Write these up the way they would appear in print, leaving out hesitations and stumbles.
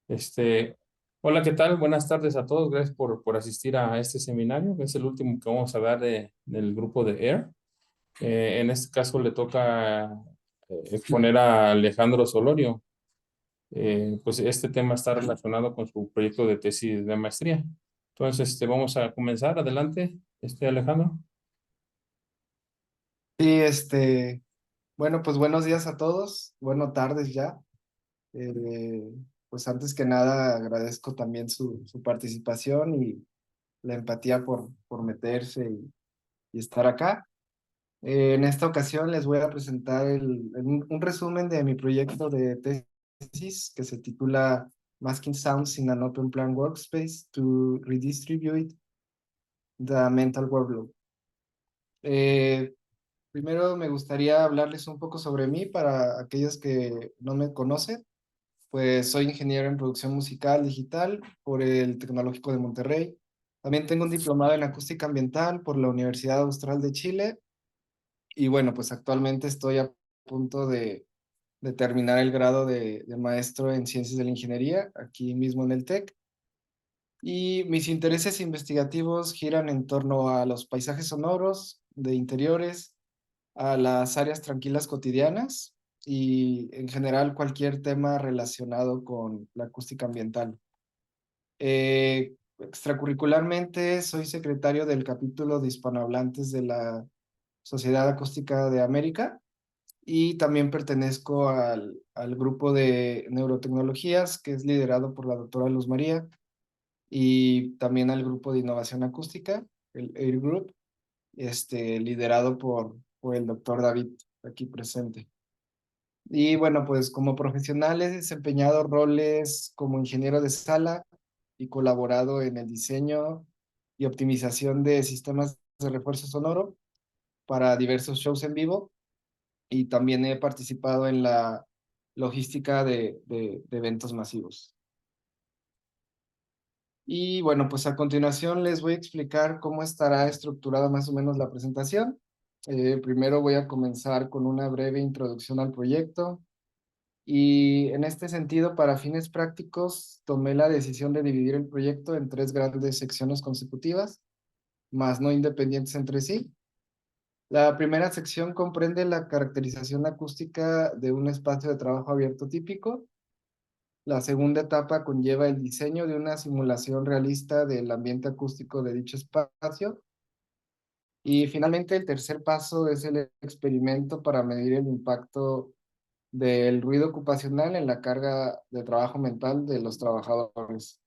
Este, Hola, ¿qué tal? Buenas tardes a todos. Gracias por asistir a este seminario. Es el último que vamos a dar del grupo de AIR. En este caso le toca exponer a Alejandro Solorio. Pues este tema está relacionado con su proyecto de tesis de maestría. Entonces, vamos a comenzar. Adelante, Alejandro. Sí, bueno, pues buenos días a todos, buenas tardes ya. Eh, pues antes que nada agradezco también su participación y la empatía por meterse y estar acá. En esta ocasión les voy a presentar un resumen de mi proyecto de tesis que se titula Masking Sounds in an Open Plan Workspace to Redistribute the Mental Workload. Eh, Primero me gustaría hablarles un poco sobre mí para aquellos que no me conocen. Pues soy ingeniero en producción musical digital por el Tecnológico de Monterrey. También tengo un diplomado en acústica ambiental por la Universidad Austral de Chile. Y bueno, pues actualmente estoy a punto de terminar el grado de maestro en ciencias de la ingeniería aquí mismo en el TEC. Y mis intereses investigativos giran en torno a los paisajes sonoros de interiores, a las áreas tranquilas cotidianas y en general cualquier tema relacionado con la acústica ambiental. Extracurricularmente soy secretario del capítulo de hispanohablantes de la Sociedad Acústica de América y también pertenezco al grupo de neurotecnologías que es liderado por la doctora Luz María y también al grupo de innovación acústica, el AIR Group, liderado por el doctor David aquí presente. Y bueno, pues como profesional he desempeñado roles como ingeniero de sala y colaborado en el diseño y optimización de sistemas de refuerzo sonoro para diversos shows en vivo y también he participado en la logística de eventos masivos. Y bueno, pues a continuación les voy a explicar cómo estará estructurada más o menos la presentación. Primero voy a comenzar con una breve introducción al proyecto. Y en este sentido, para fines prácticos, tomé la decisión de dividir el proyecto en tres grandes secciones consecutivas, más no independientes entre sí. La primera sección comprende la caracterización acústica de un espacio de trabajo abierto típico. La segunda etapa conlleva el diseño de una simulación realista del ambiente acústico de dicho espacio. Y finalmente, el tercer paso es el experimento para medir el impacto del ruido ocupacional en la carga de trabajo mental de los trabajadores.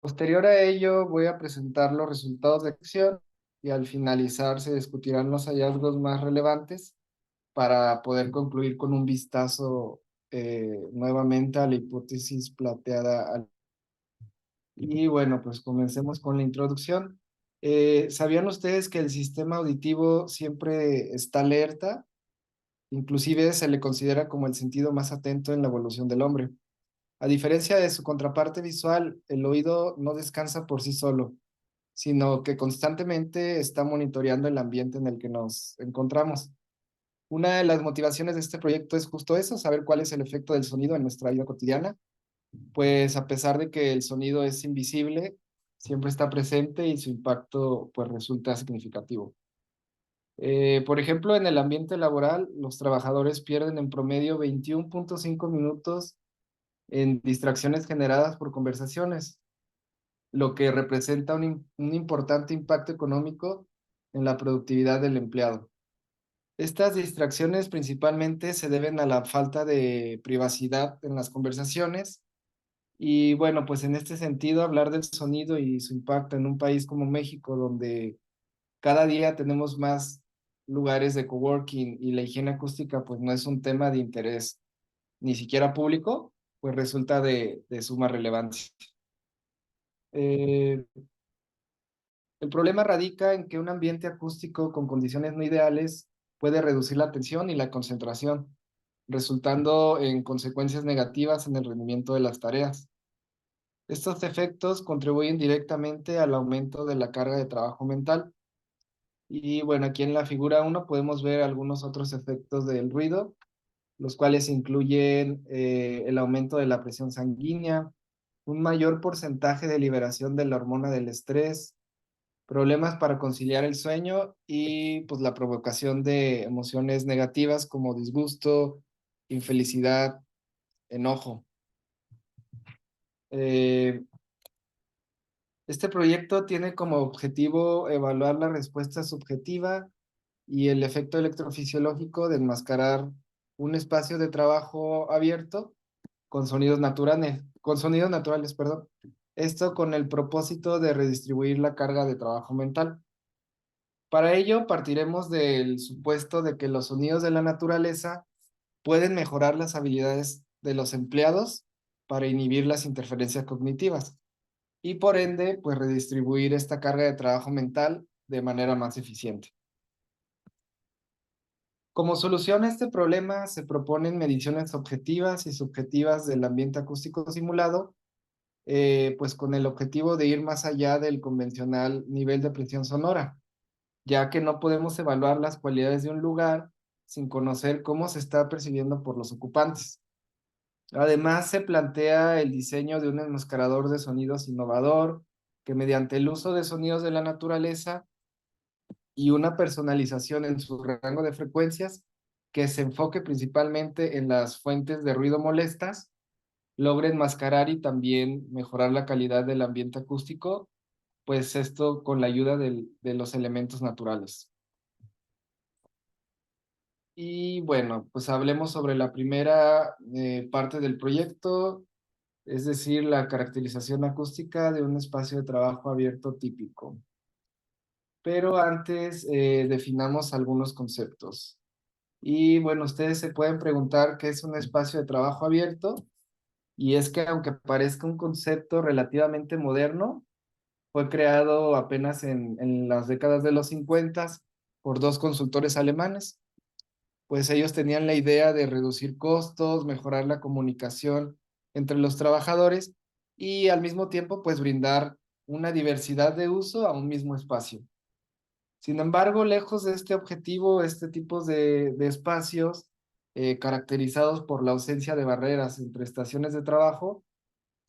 Posterior a ello, voy a presentar los resultados de acción y al finalizar se discutirán los hallazgos más relevantes para poder concluir con un vistazo nuevamente a la hipótesis planteada. Y bueno, pues comencemos con la introducción. ¿Sabían ustedes que el sistema auditivo siempre está alerta? Inclusive se le considera como el sentido más atento en la evolución del hombre. A diferencia de su contraparte visual, el oído no descansa por sí solo, sino que constantemente está monitoreando el ambiente en el que nos encontramos. Una de las motivaciones de este proyecto es justo eso, saber cuál es el efecto del sonido en nuestra vida cotidiana, pues a pesar de que el sonido es invisible, siempre está presente y su impacto pues resulta significativo. Por ejemplo, en el ambiente laboral, los trabajadores pierden en promedio 21.5 minutos en distracciones generadas por conversaciones, lo que representa un importante impacto económico en la productividad del empleado. Estas distracciones principalmente se deben a la falta de privacidad en las conversaciones y bueno, pues en este sentido, hablar del sonido y su impacto en un país como México, donde cada día tenemos más lugares de coworking y la higiene acústica pues no es un tema de interés ni siquiera público, pues resulta de suma relevancia. Eh, el problema radica en que un ambiente acústico con condiciones no ideales puede reducir la atención y la concentración, resultando en consecuencias negativas en el rendimiento de las tareas. Estos efectos contribuyen directamente al aumento de la carga de trabajo mental. Y bueno, aquí en la figura 1 podemos ver algunos otros efectos del ruido. los cuales incluyen el aumento de la presión sanguínea, un mayor porcentaje de liberación de la hormona del estrés, problemas para conciliar el sueño y pues la provocación de emociones negativas como disgusto, infelicidad, enojo. Eh, este proyecto tiene como objetivo evaluar la respuesta subjetiva y el efecto electrofisiológico de enmascarar un espacio de trabajo abierto con sonidos naturales, perdón. Esto con el propósito de redistribuir la carga de trabajo mental. Para ello, partiremos del supuesto de que los sonidos de la naturaleza pueden mejorar las habilidades de los empleados para inhibir las interferencias cognitivas y por ende, pues redistribuir esta carga de trabajo mental de manera más eficiente. Como solución a este problema, se proponen mediciones objetivas y subjetivas del ambiente acústico simulado, pues con el objetivo de ir más allá del convencional nivel de presión sonora, ya que no podemos evaluar las cualidades de un lugar sin conocer cómo se está percibiendo por los ocupantes. Además, se plantea el diseño de un enmascarador de sonidos innovador que mediante el uso de sonidos de la naturaleza y una personalización en su rango de frecuencias que se enfoque principalmente en las fuentes de ruido molestas, logre enmascarar y también mejorar la calidad del ambiente acústico, pues esto con la ayuda de los elementos naturales. Y bueno, pues hablemos sobre la primera parte del proyecto, es decir, la caracterización acústica de un espacio de trabajo abierto típico. Pero antes definamos algunos conceptos. Y bueno, ustedes se pueden preguntar qué es un espacio de trabajo abierto. Y es que aunque parezca un concepto relativamente moderno, fue creado apenas en las décadas de los 50 por dos consultores alemanes. Pues ellos tenían la idea de reducir costos, mejorar la comunicación entre los trabajadores y al mismo tiempo pues brindar una diversidad de uso a un mismo espacio. Sin embargo, lejos de este objetivo, este tipo de espacios caracterizados por la ausencia de barreras entre estaciones de trabajo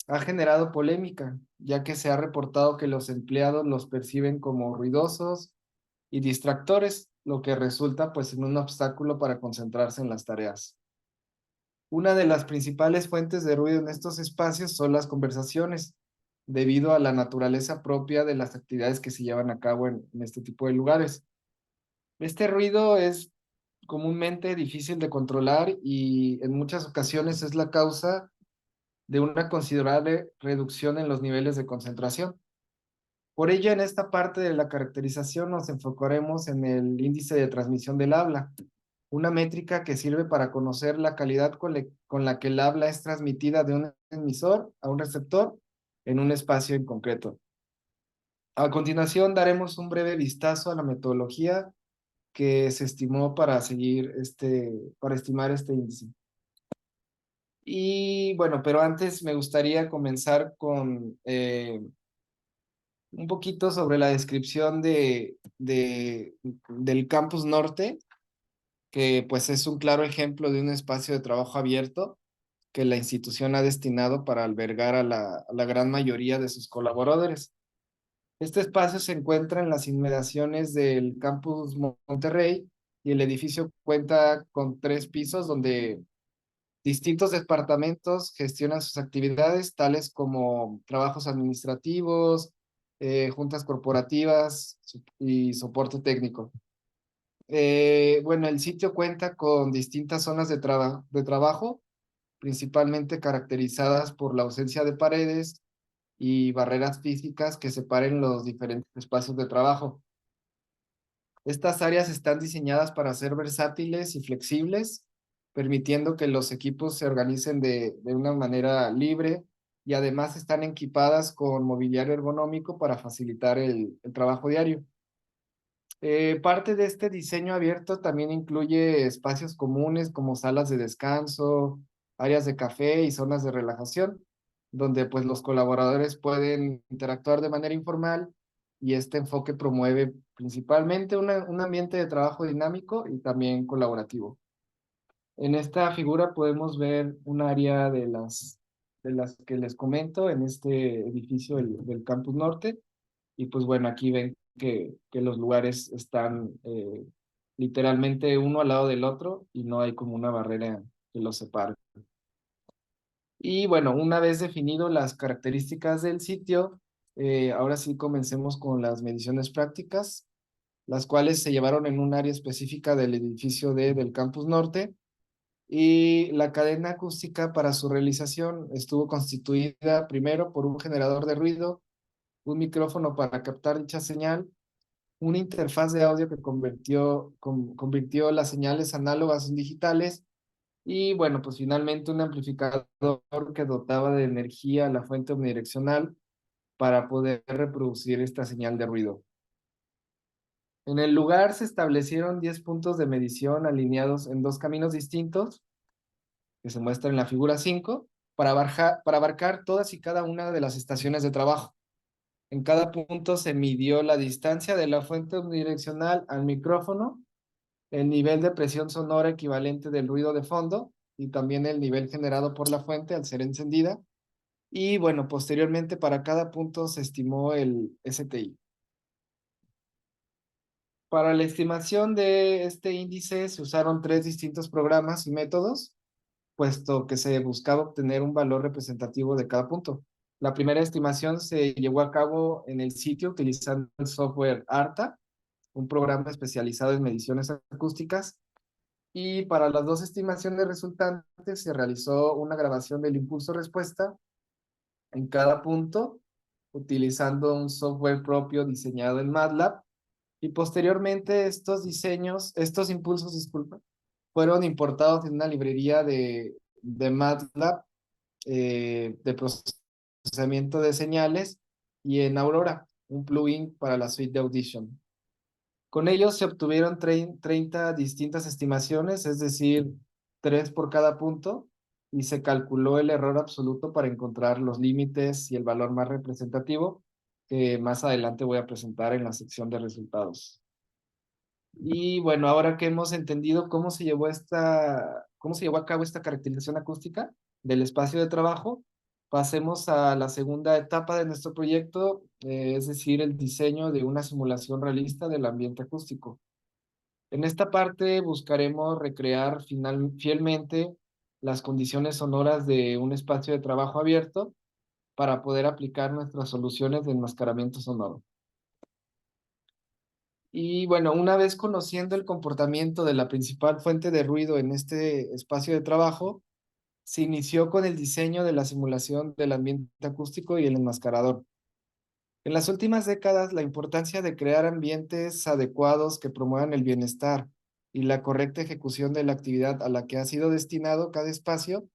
ha generado polémica, ya que se ha reportado que los empleados los perciben como ruidosos y distractores, lo que resulta pues en un obstáculo para concentrarse en las tareas. Una de las principales fuentes de ruido en estos espacios son las conversaciones, debido a la naturaleza propia de las actividades que se llevan a cabo en este tipo de lugares. Este ruido es comúnmente difícil de controlar y en muchas ocasiones es la causa de una considerable reducción en los niveles de concentración. Por ello, en esta parte de la caracterización nos enfocaremos en el índice de transmisión del habla, una métrica que sirve para conocer la calidad con la que el habla es transmitida de un emisor a un receptor en un espacio en concreto. A continuación, daremos un breve vistazo a la metodología que se estimó para estimar este índice. Y bueno, pero antes me gustaría comenzar con un poquito sobre la descripción del Campus Norte, que pues es un claro ejemplo de un espacio de trabajo abierto que la institución ha destinado para albergar a la gran mayoría de sus colaboradores. Este espacio se encuentra en las inmediaciones del Campus Monterrey y el edificio cuenta con 3 pisos donde distintos departamentos gestionan sus actividades, tales como trabajos administrativos, juntas corporativas y soporte técnico. Bueno, el sitio cuenta con distintas zonas de trabajo, principalmente caracterizadas por la ausencia de paredes y barreras físicas que separen los diferentes espacios de trabajo. Estas áreas están diseñadas para ser versátiles y flexibles, permitiendo que los equipos se organicen de una manera libre y además están equipadas con mobiliario ergonómico para facilitar el trabajo diario. Parte de este diseño abierto también incluye espacios comunes como salas de descanso, áreas de café y zonas de relajación, donde pues los colaboradores pueden interactuar de manera informal y este enfoque promueve principalmente un ambiente de trabajo dinámico y también colaborativo. En esta figura podemos ver un área de las que les comento en este edificio del Campus Norte. Y pues bueno, aquí ven que los lugares están literalmente uno al lado del otro y no hay como una barrera que los separe. Y bueno, una vez definido las características del sitio, ahora sí comencemos con las mediciones prácticas, las cuales se llevaron en un área específica del edificio del Campus Norte. Y la cadena acústica para su realización estuvo constituida primero por un generador de ruido, un micrófono para captar dicha señal, una interfaz de audio que convirtió las señales análogas en digitales y bueno, pues finalmente un amplificador que dotaba de energía a la fuente omnidireccional para poder reproducir esta señal de ruido. En el lugar se establecieron 10 puntos de medición alineados en dos caminos distintos, que se muestra en la figura 5, para abarcar todas y cada una de las estaciones de trabajo. En cada punto se midió la distancia de la fuente omnidireccional al micrófono, el nivel de presión sonora equivalente del ruido de fondo y también el nivel generado por la fuente al ser encendida. Y bueno, posteriormente para cada punto se estimó el STI. Para la estimación de este índice se usaron tres distintos programas y métodos, puesto que se buscaba obtener un valor representativo de cada punto. La primera estimación se llevó a cabo en el sitio utilizando el software ARTA, un programa especializado en mediciones acústicas. Y para las dos estimaciones resultantes se realizó una grabación del impulso-respuesta en cada punto, utilizando un software propio diseñado en MATLAB. Y posteriormente estos impulsos, disculpa, fueron importados en una librería de MATLAB de procesamiento de señales y en Aurora, un plugin para la suite de Audition. Con ellos se obtuvieron 30 distintas estimaciones, es decir, 3 por cada punto, y se calculó el error absoluto para encontrar los límites y el valor más representativo, que más adelante voy a presentar en la sección de resultados. Y bueno, ahora que hemos entendido cómo se llevó a cabo esta caracterización acústica del espacio de trabajo, pasemos a la segunda etapa de nuestro proyecto, es decir, el diseño de una simulación realista del ambiente acústico. En esta parte buscaremos recrear fielmente las condiciones sonoras de un espacio de trabajo abierto para poder aplicar nuestras soluciones de enmascaramiento sonoro. Y bueno, una vez conociendo el comportamiento de la principal fuente de ruido en este espacio de trabajo, se inició con el diseño de la simulación del ambiente acústico y el enmascarador. En las últimas décadas, la importancia de crear ambientes adecuados que promuevan el bienestar y la correcta ejecución de la actividad a la que ha sido destinado cada espacio,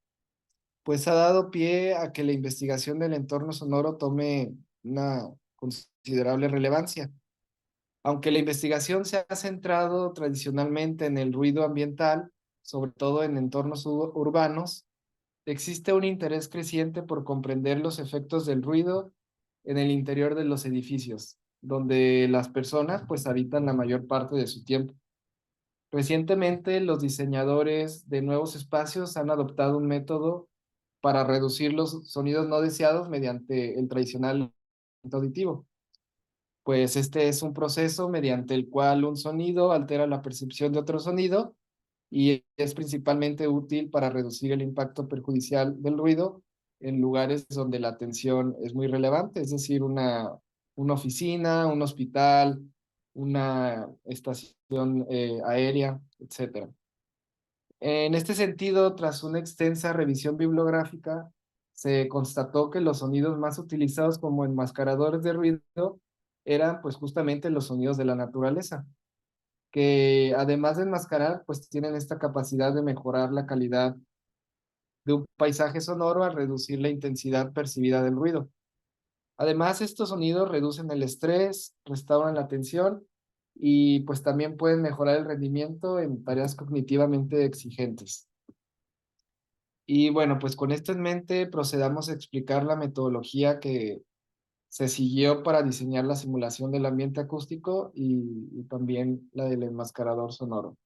pues ha dado pie a que la investigación del entorno sonoro tome una considerable relevancia. Aunque la investigación se ha centrado tradicionalmente en el ruido ambiental, sobre todo en entornos urbanos, existe un interés creciente por comprender los efectos del ruido en el interior de los edificios, donde las personas pues habitan la mayor parte de su tiempo. Recientemente, los diseñadores de nuevos espacios han adoptado un método para reducir los sonidos no deseados mediante el tradicional auditivo. Pues este es un proceso mediante el cual un sonido altera la percepción de otro sonido y es principalmente útil para reducir el impacto perjudicial del ruido en lugares donde la atención es muy relevante, es decir, una oficina, un hospital, una estación aérea, etcétera. En este sentido, tras una extensa revisión bibliográfica, se constató que los sonidos más utilizados como enmascaradores de ruido eran pues justamente los sonidos de la naturaleza, que además de enmascarar, pues tienen esta capacidad de mejorar la calidad de un paisaje sonoro al reducir la intensidad percibida del ruido. Además, estos sonidos reducen el estrés, restauran la atención y pues también pueden mejorar el rendimiento en tareas cognitivamente exigentes. Y bueno, pues con esto en mente procedamos a explicar la metodología que se siguió para diseñar la simulación del ambiente acústico y también la del enmascarador sonoro.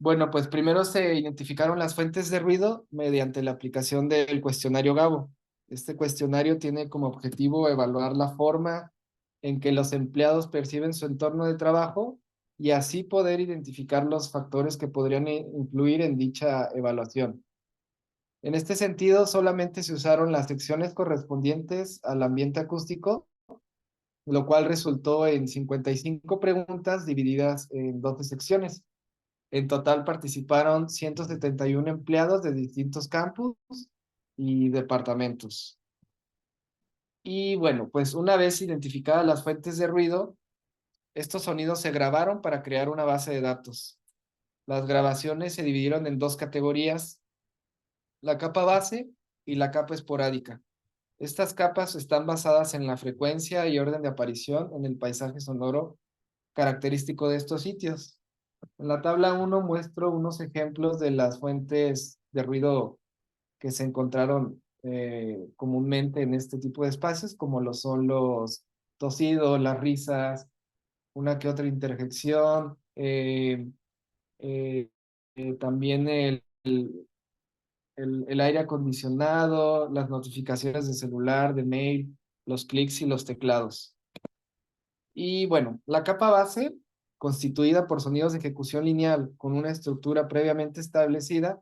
Bueno, pues primero se identificaron las fuentes de ruido mediante la aplicación del cuestionario Gabo. Este cuestionario tiene como objetivo evaluar la forma en que los empleados perciben su entorno de trabajo y así poder identificar los factores que podrían influir en dicha evaluación. En este sentido, solamente se usaron las secciones correspondientes al ambiente acústico, lo cual resultó en 55 preguntas divididas en 12 secciones. En total participaron 171 empleados de distintos campus y departamentos. Y bueno, pues una vez identificadas las fuentes de ruido, estos sonidos se grabaron para crear una base de datos. Las grabaciones se dividieron en dos categorías, la capa base y la capa esporádica. Estas capas están basadas en la frecuencia y orden de aparición en el paisaje sonoro característico de estos sitios. En la tabla 1 muestro unos ejemplos de las fuentes de ruido que se encontraron comúnmente en este tipo de espacios, como lo son los tosidos, las risas, una que otra interjección, eh, también el aire acondicionado, las notificaciones de celular, de mail, los clics y los teclados. Y bueno, la capa base, constituida por sonidos de ejecución lineal con una estructura previamente establecida,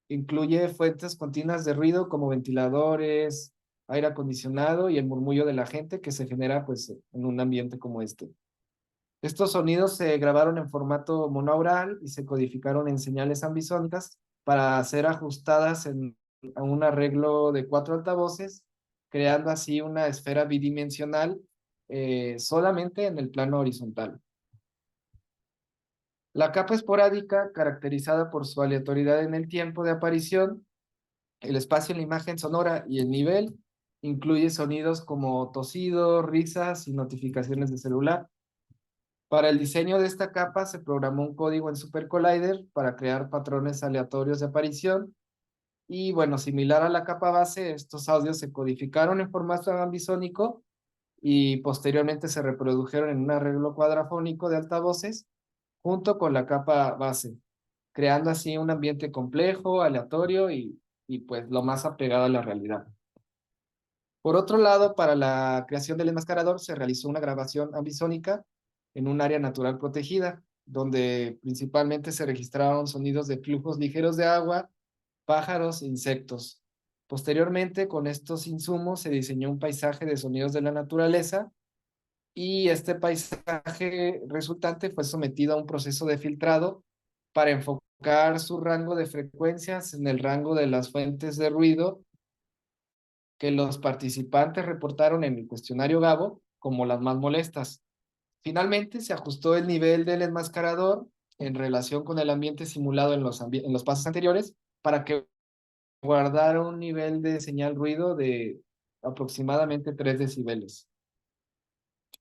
incluye fuentes continuas de ruido como ventiladores, aire acondicionado y el murmullo de la gente que se genera pues en un ambiente como este. Estos sonidos se grabaron en formato monaural y se codificaron en señales ambisónicas para ser ajustadas a un arreglo de 4 altavoces, creando así una esfera bidimensional solamente en el plano horizontal. La capa esporádica, caracterizada por su aleatoriedad en el tiempo de aparición, el espacio en la imagen sonora y el nivel, incluye sonidos como tosidos, risas y notificaciones de celular. Para el diseño de esta capa se programó un código en Super Collider para crear patrones aleatorios de aparición. Y bueno, similar a la capa base, estos audios se codificaron en formato ambisónico y posteriormente se reprodujeron en un arreglo cuadrafónico de altavoces junto con la capa base, creando así un ambiente complejo, aleatorio y pues lo más apegado a la realidad. Por otro lado, para la creación del enmascarador se realizó una grabación ambisónica en un área natural protegida, donde principalmente se registraron sonidos de flujos ligeros de agua, pájaros e insectos. Posteriormente, con estos insumos se diseñó un paisaje de sonidos de la naturaleza y este paisaje resultante fue sometido a un proceso de filtrado para enfocar su rango de frecuencias en el rango de las fuentes de ruido que los participantes reportaron en el cuestionario Gabo como las más molestas. Finalmente, se ajustó el nivel del enmascarador en relación con el ambiente simulado en los pasos anteriores para que guardara un nivel de señal ruido de aproximadamente 3 decibeles.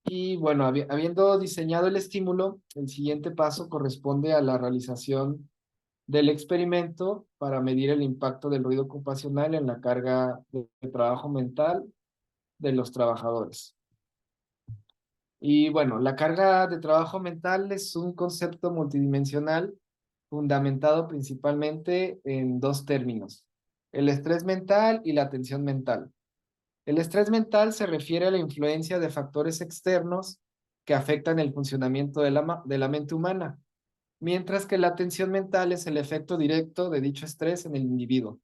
Y bueno, habiendo diseñado el estímulo, el siguiente paso corresponde a la realización del experimento para medir el impacto del ruido ocupacional en la carga de trabajo mental de los trabajadores. Y bueno, la carga de trabajo mental es un concepto multidimensional fundamentado principalmente en dos términos, el estrés mental y la tensión mental. El estrés mental se refiere a la influencia de factores externos que afectan el funcionamiento de la mente humana, mientras que la tensión mental es el efecto directo de dicho estrés en el individuo.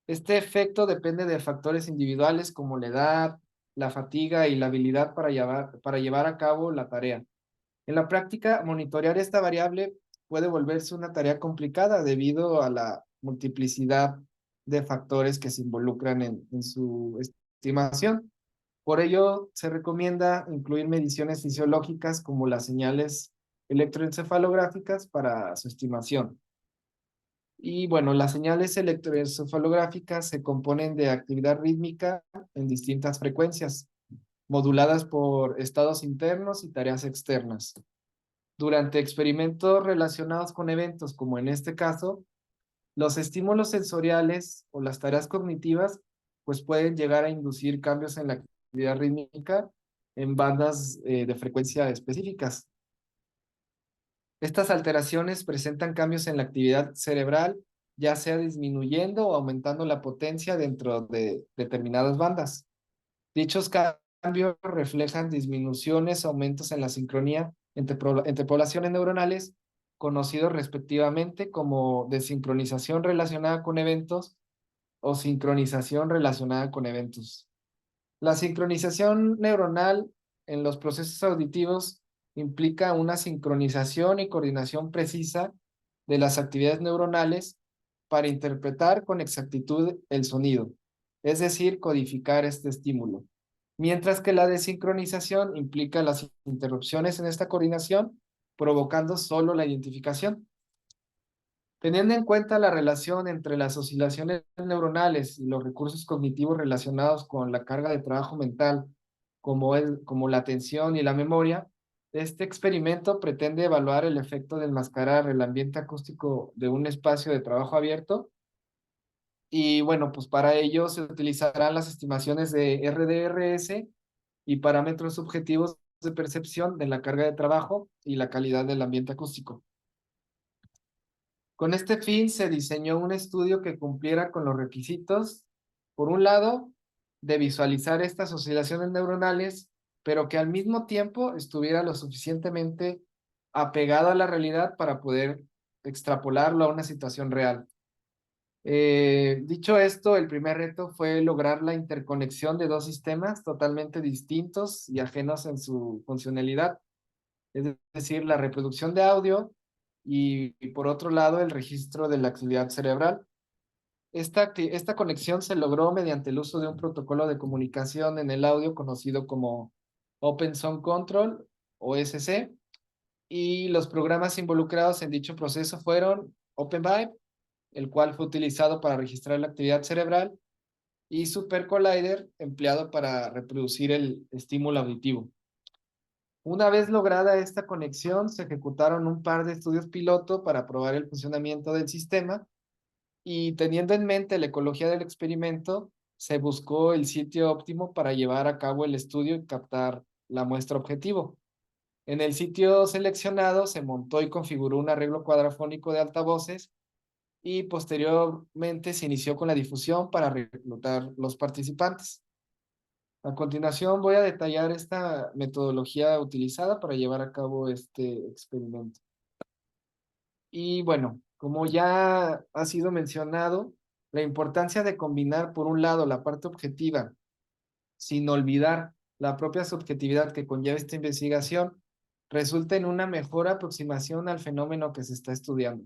Este efecto depende de factores individuales como la edad, la fatiga y la habilidad para llevar a cabo la tarea. En la práctica, monitorear esta variable puede volverse una tarea complicada debido a la multiplicidad de factores que se involucran en su estimación. Por ello, se recomienda incluir mediciones fisiológicas como las señales electroencefalográficas para su estimación. Y bueno, las señales electroencefalográficas se componen de actividad rítmica en distintas frecuencias, moduladas por estados internos y tareas externas. Durante experimentos relacionados con eventos, como en este caso, los estímulos sensoriales o las tareas cognitivas, pues pueden llegar a inducir cambios en la actividad rítmica en bandas de frecuencia específicas. Estas alteraciones presentan cambios en la actividad cerebral, ya sea disminuyendo o aumentando la potencia dentro de determinadas bandas. Dichos cambios reflejan disminuciones o aumentos en la sincronía entre poblaciones neuronales, conocidos respectivamente como desincronización relacionada con eventos o sincronización relacionada con eventos. La sincronización neuronal en los procesos auditivos implica una sincronización y coordinación precisa de las actividades neuronales para interpretar con exactitud el sonido, es decir, codificar este estímulo. Mientras que la desincronización implica las interrupciones en esta coordinación, provocando solo la identificación. Teniendo en cuenta la relación entre las oscilaciones neuronales y los recursos cognitivos relacionados con la carga de trabajo mental, como la atención y la memoria, este experimento pretende evaluar el efecto de enmascarar el ambiente acústico de un espacio de trabajo abierto. Y bueno, pues para ello se utilizarán las estimaciones de RDRS y parámetros subjetivos de percepción de la carga de trabajo y la calidad del ambiente acústico. Con este fin se diseñó un estudio que cumpliera con los requisitos, por un lado, de visualizar estas oscilaciones neuronales, pero que al mismo tiempo estuviera lo suficientemente apegado a la realidad para poder extrapolarlo a una situación real. Dicho esto, el primer reto fue lograr la interconexión de dos sistemas totalmente distintos y ajenos en su funcionalidad, es decir, la reproducción de audio y por otro lado el registro de la actividad cerebral. Esta conexión se logró mediante el uso de un protocolo de comunicación en el audio conocido como Open Sound Control, OSC, y los programas involucrados en dicho proceso fueron OpenVibe, el cual fue utilizado para registrar la actividad cerebral, y Super Collider, empleado para reproducir el estímulo auditivo. Una vez lograda esta conexión, se ejecutaron un par de estudios piloto para probar el funcionamiento del sistema y teniendo en mente la ecología del experimento, se buscó el sitio óptimo para llevar a cabo el estudio y captar la muestra objetivo. En el sitio seleccionado se montó y configuró un arreglo cuadrafónico de altavoces y posteriormente se inició con la difusión para reclutar los participantes. A continuación voy a detallar esta metodología utilizada para llevar a cabo este experimento. Y bueno, como ya ha sido mencionado, la importancia de combinar por un lado la parte objetiva, sin olvidar la propia subjetividad que conlleva esta investigación, resulta en una mejor aproximación al fenómeno que se está estudiando.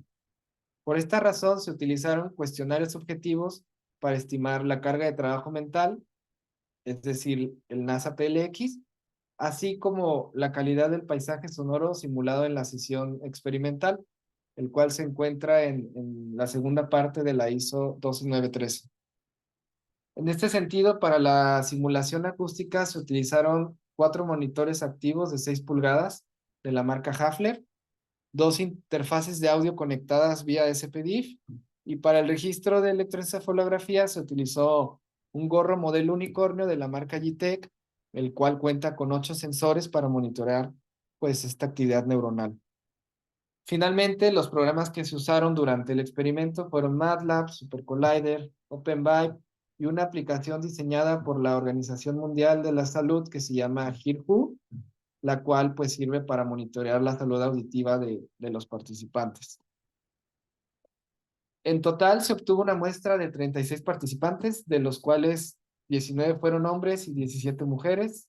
Por esta razón se utilizaron cuestionarios objetivos para estimar la carga de trabajo mental, es decir, el NASA-PLX, así como la calidad del paisaje sonoro simulado en la sesión experimental, el cual se encuentra en la segunda parte de la ISO 12913. En este sentido, para la simulación acústica se utilizaron 4 monitores activos de 6 pulgadas de la marca Hafler, 2 interfaces de audio conectadas vía SPDIF, y para el registro de electroencefalografía se utilizó un gorro modelo unicornio de la marca Gitec, el cual cuenta con 8 sensores para monitorear pues esta actividad neuronal. Finalmente, los programas que se usaron durante el experimento fueron MATLAB, SuperCollider, OpenVibe y una aplicación diseñada por la Organización Mundial de la Salud que se llama HearWho, la cual pues sirve para monitorear la salud auditiva de los participantes. En total se obtuvo una muestra de 36 participantes, de los cuales 19 fueron hombres y 17 mujeres.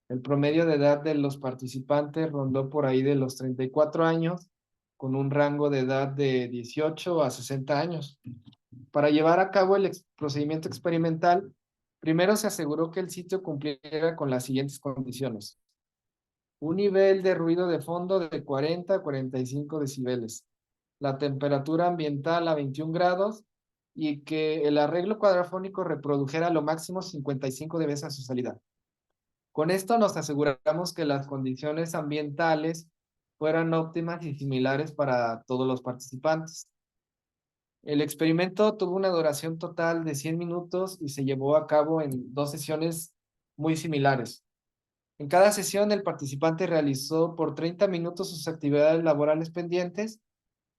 El promedio de edad de los participantes rondó por ahí de los 34 años, con un rango de edad de 18 a 60 años. Para llevar a cabo el procedimiento experimental, primero se aseguró que el sitio cumpliera con las siguientes condiciones: un nivel de ruido de fondo de 40 a 45 decibeles, la temperatura ambiental a 21 grados y que el arreglo cuadrafónico reprodujera lo máximo 55 dB a su salida. Con esto nos aseguramos que las condiciones ambientales fueran óptimas y similares para todos los participantes. El experimento tuvo una duración total de 100 minutos y se llevó a cabo en 2 sesiones muy similares. En cada sesión, el participante realizó por 30 minutos sus actividades laborales pendientes,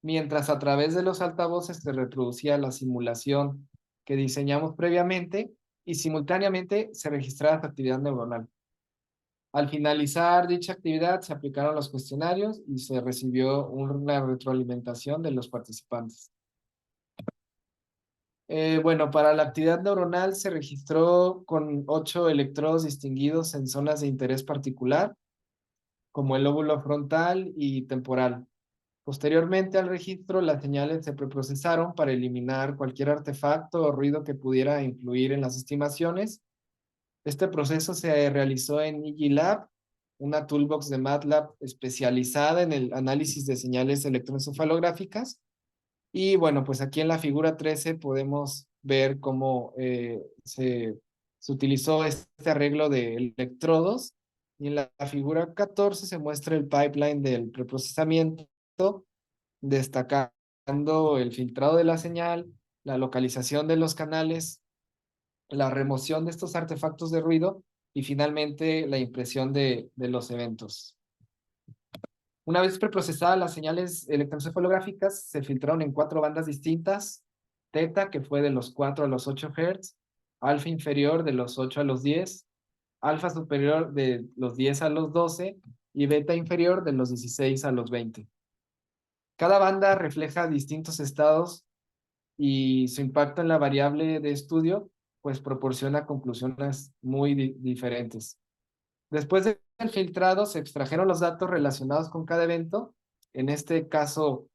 mientras a través de los altavoces se reproducía la simulación que diseñamos previamente y simultáneamente se registraba su actividad neuronal. Al finalizar dicha actividad, se aplicaron los cuestionarios y se recibió una retroalimentación de los participantes. Bueno, para la actividad neuronal se registró con 8 electrodos distinguidos en zonas de interés particular, como el lóbulo frontal y temporal. Posteriormente al registro, las señales se preprocesaron para eliminar cualquier artefacto o ruido que pudiera influir en las estimaciones. Este proceso se realizó en EEGLab, una toolbox de MATLAB especializada en el análisis de señales electroencefalográficas. Y bueno, pues aquí en la figura 13 podemos ver cómo se utilizó este arreglo de electrodos. Y en la figura 14 se muestra el pipeline del preprocesamiento, destacando el filtrado de la señal, la localización de los canales, la remoción de estos artefactos de ruido y finalmente la impresión de los eventos. Una vez preprocesadas las señales electroencefalográficas, se filtraron en 4 bandas distintas: teta, que fue de los 4 a los 8 Hz, alfa inferior de los 8 a los 10, alfa superior de los 10 a los 12 y beta inferior de los 16 a los 20. Cada banda refleja distintos estados y su impacto en la variable de estudio pues proporciona conclusiones muy diferentes. Después del filtrado se extrajeron los datos relacionados con cada evento, en este caso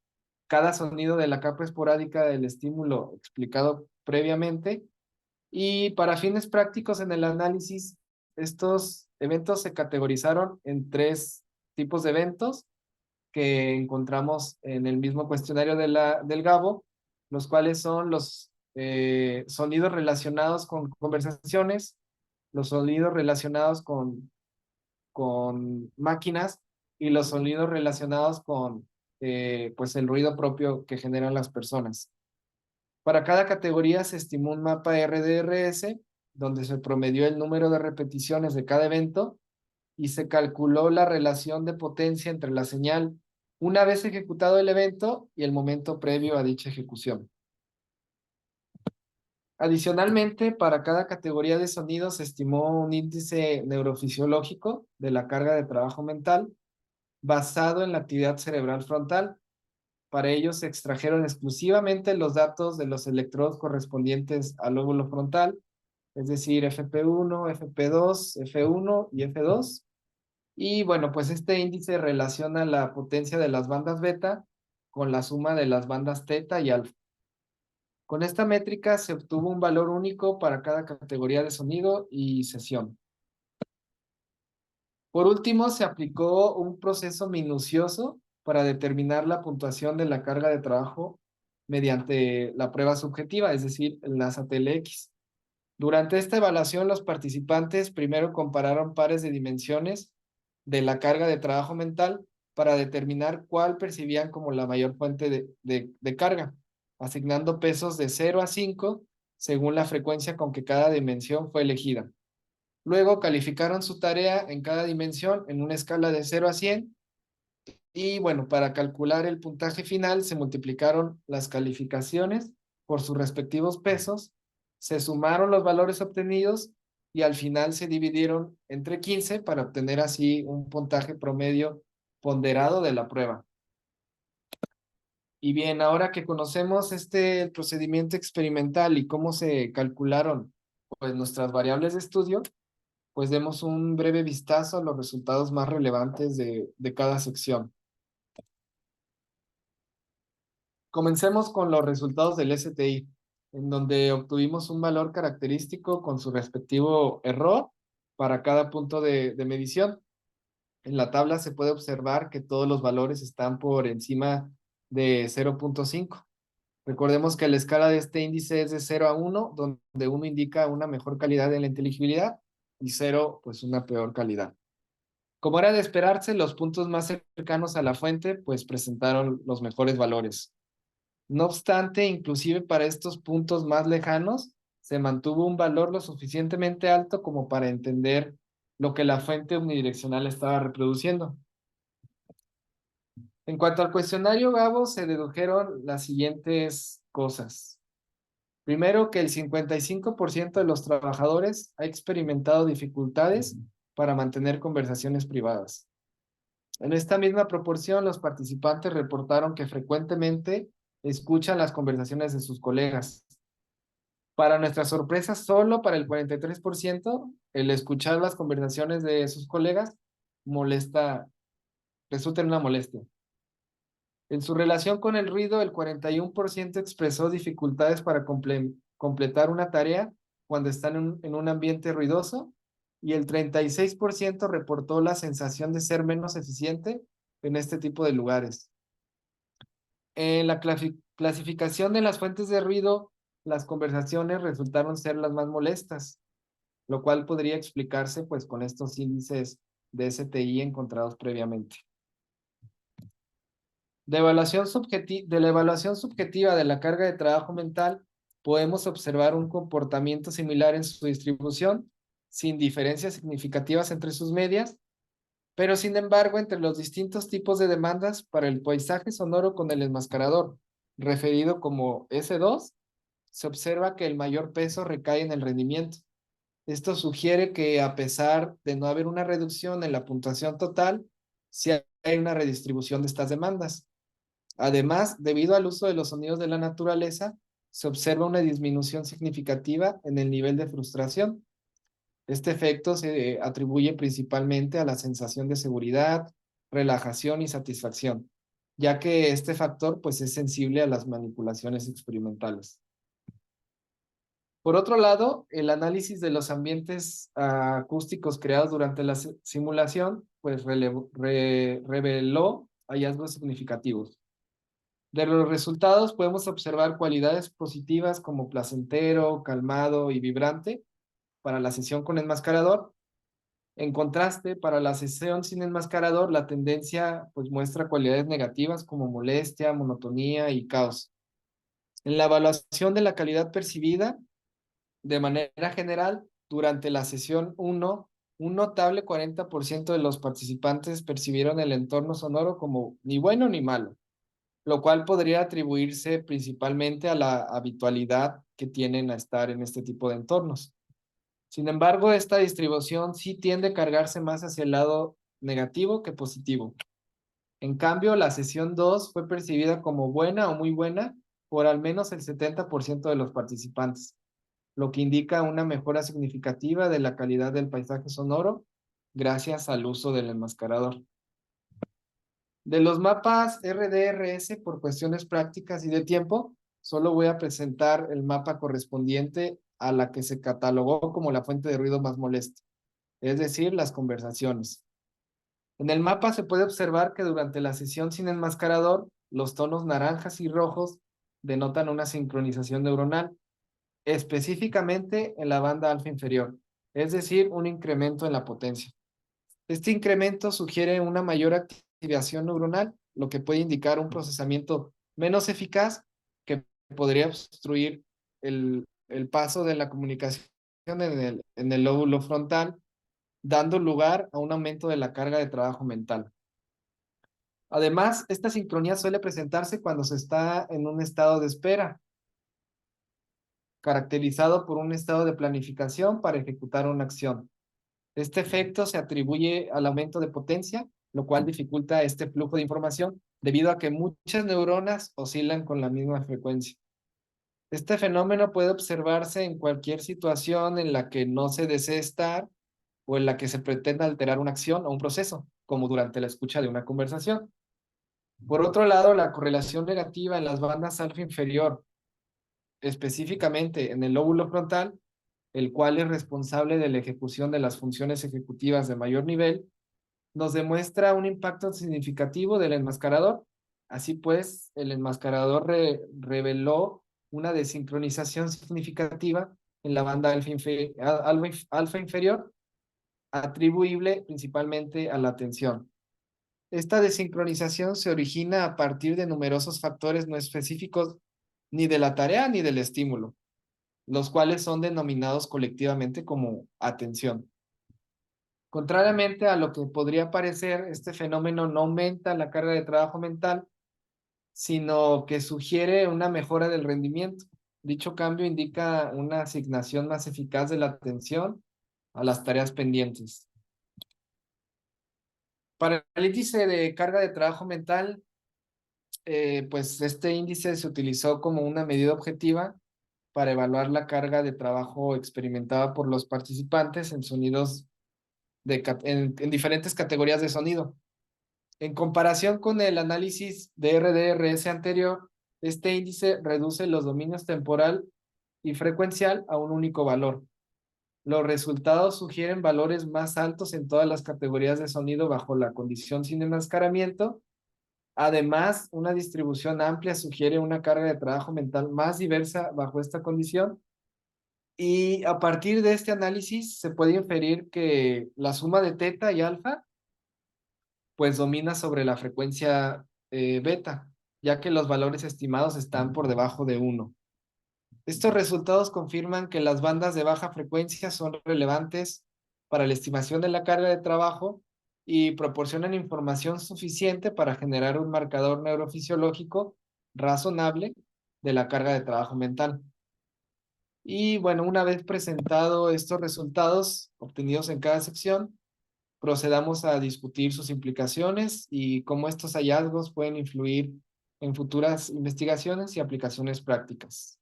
cada sonido de la capa esporádica del estímulo explicado previamente, y para fines prácticos en el análisis, estos eventos se categorizaron en 3 tipos de eventos que encontramos en el mismo cuestionario del Gabo, los cuales son los sonidos relacionados con conversaciones, los sonidos relacionados con máquinas y los sonidos relacionados con pues el ruido propio que generan las personas. Para cada categoría se estimó un mapa RDRS, donde se promedió el número de repeticiones de cada evento y se calculó la relación de potencia entre la señal una vez ejecutado el evento y el momento previo a dicha ejecución. Adicionalmente, para cada categoría de sonido se estimó un índice neurofisiológico de la carga de trabajo mental basado en la actividad cerebral frontal. Para ello se extrajeron exclusivamente los datos de los electrodos correspondientes al lóbulo frontal, es decir, FP1, FP2, F1 y F2. Y bueno, pues este índice relaciona la potencia de las bandas beta con la suma de las bandas teta y alfa. Con esta métrica se obtuvo un valor único para cada categoría de sonido y sesión. Por último, se aplicó un proceso minucioso para determinar la puntuación de la carga de trabajo mediante la prueba subjetiva, es decir, la SATLX. Durante esta evaluación, los participantes primero compararon pares de dimensiones de la carga de trabajo mental para determinar cuál percibían como la mayor fuente de carga, asignando pesos de 0 a 5 según la frecuencia con que cada dimensión fue elegida. Luego calificaron su tarea en cada dimensión en una escala de 0 a 100 y bueno, para calcular el puntaje final se multiplicaron las calificaciones por sus respectivos pesos, se sumaron los valores obtenidos y al final se dividieron entre 15 para obtener así un puntaje promedio ponderado de la prueba. Y bien, ahora que conocemos el procedimiento experimental y cómo se calcularon pues nuestras variables de estudio, pues demos un breve vistazo a los resultados más relevantes de cada sección. Comencemos con los resultados del STI, en donde obtuvimos un valor característico con su respectivo error para cada punto de medición. En la tabla se puede observar que todos los valores están por encima de 0.5. Recordemos que la escala de este índice es de 0 a 1, donde 1 indica una mejor calidad en la inteligibilidad y 0 pues una peor calidad. Como era de esperarse, los puntos más cercanos a la fuente pues presentaron los mejores valores. No obstante, inclusive para estos puntos más lejanos, se mantuvo un valor lo suficientemente alto como para entender lo que la fuente unidireccional estaba reproduciendo. En cuanto al cuestionario Gabo, se dedujeron las siguientes cosas. Primero, que el 55% de los trabajadores ha experimentado dificultades para mantener conversaciones privadas. En esta misma proporción, los participantes reportaron que frecuentemente escuchan las conversaciones de sus colegas. Para nuestra sorpresa, solo para el 43%, el escuchar las conversaciones de sus colegas resulta en una molestia. En su relación con el ruido, el 41% expresó dificultades para completar una tarea cuando están en un ambiente ruidoso y el 36% reportó la sensación de ser menos eficiente en este tipo de lugares. En la clasificación de las fuentes de ruido, las conversaciones resultaron ser las más molestas, lo cual podría explicarse pues con estos índices de STI encontrados previamente. De la evaluación subjetiva de la carga de trabajo mental, podemos observar un comportamiento similar en su distribución, sin diferencias significativas entre sus medias, pero sin embargo, entre los distintos tipos de demandas para el paisaje sonoro con el enmascarador, referido como S2, se observa que el mayor peso recae en el rendimiento. Esto sugiere que a pesar de no haber una reducción en la puntuación total, sí hay una redistribución de estas demandas. Además, debido al uso de los sonidos de la naturaleza, se observa una disminución significativa en el nivel de frustración. Este efecto se atribuye principalmente a la sensación de seguridad, relajación y satisfacción, ya que este factor pues, es sensible a las manipulaciones experimentales. Por otro lado, el análisis de los ambientes acústicos creados durante la simulación pues, reveló hallazgos significativos. De los resultados podemos observar cualidades positivas como placentero, calmado y vibrante para la sesión con enmascarador. En contraste, para la sesión sin enmascarador, la tendencia pues muestra cualidades negativas como molestia, monotonía y caos. En la evaluación de la calidad percibida, de manera general, durante la sesión 1, un notable 40% de los participantes percibieron el entorno sonoro como ni bueno ni malo, lo cual podría atribuirse principalmente a la habitualidad que tienen a estar en este tipo de entornos. Sin embargo, esta distribución sí tiende a cargarse más hacia el lado negativo que positivo. En cambio, la sesión 2 fue percibida como buena o muy buena por al menos el 70% de los participantes, lo que indica una mejora significativa de la calidad del paisaje sonoro gracias al uso del enmascarador. De los mapas RDRS, por cuestiones prácticas y de tiempo, solo voy a presentar el mapa correspondiente a la que se catalogó como la fuente de ruido más molesta, es decir, las conversaciones. En el mapa se puede observar que durante la sesión sin enmascarador, los tonos naranjas y rojos denotan una sincronización neuronal, específicamente en la banda alfa inferior, es decir, un incremento en la potencia. Este incremento sugiere una mayor activación neuronal, lo que puede indicar un procesamiento menos eficaz que podría obstruir el paso de la comunicación en el lóbulo frontal, dando lugar a un aumento de la carga de trabajo mental. Además, esta sincronía suele presentarse cuando se está en un estado de espera, caracterizado por un estado de planificación para ejecutar una acción. Este efecto se atribuye al aumento de potencia, lo cual dificulta este flujo de información debido a que muchas neuronas oscilan con la misma frecuencia. Este fenómeno puede observarse en cualquier situación en la que no se desee estar o en la que se pretenda alterar una acción o un proceso, como durante la escucha de una conversación. Por otro lado, la correlación negativa en las bandas alfa inferior, específicamente en el lóbulo frontal, el cual es responsable de la ejecución de las funciones ejecutivas de mayor nivel, nos demuestra un impacto significativo del enmascarador. Así pues, el enmascarador reveló una desincronización significativa en la banda alfa inferior, atribuible principalmente a la atención. Esta desincronización se origina a partir de numerosos factores no específicos ni de la tarea ni del estímulo, los cuales son denominados colectivamente como atención. Contrariamente a lo que podría parecer, este fenómeno no aumenta la carga de trabajo mental, sino que sugiere una mejora del rendimiento. Dicho cambio indica una asignación más eficaz de la atención a las tareas pendientes. Para el índice de carga de trabajo mental, pues este índice se utilizó como una medida objetiva para evaluar la carga de trabajo experimentada por los participantes en sonidos en diferentes categorías de sonido. En comparación con el análisis de RDRS anterior, este índice reduce los dominios temporal y frecuencial a un único valor. Los resultados sugieren valores más altos en todas las categorías de sonido bajo la condición sin enmascaramiento. Además, una distribución amplia sugiere una carga de trabajo mental más diversa bajo esta condición. Y a partir de este análisis se puede inferir que la suma de teta y alfa pues domina sobre la frecuencia beta, ya que los valores estimados están por debajo de 1. Estos resultados confirman que las bandas de baja frecuencia son relevantes para la estimación de la carga de trabajo y proporcionan información suficiente para generar un marcador neurofisiológico razonable de la carga de trabajo mental. Y bueno, una vez presentado estos resultados obtenidos en cada sección, procedamos a discutir sus implicaciones y cómo estos hallazgos pueden influir en futuras investigaciones y aplicaciones prácticas.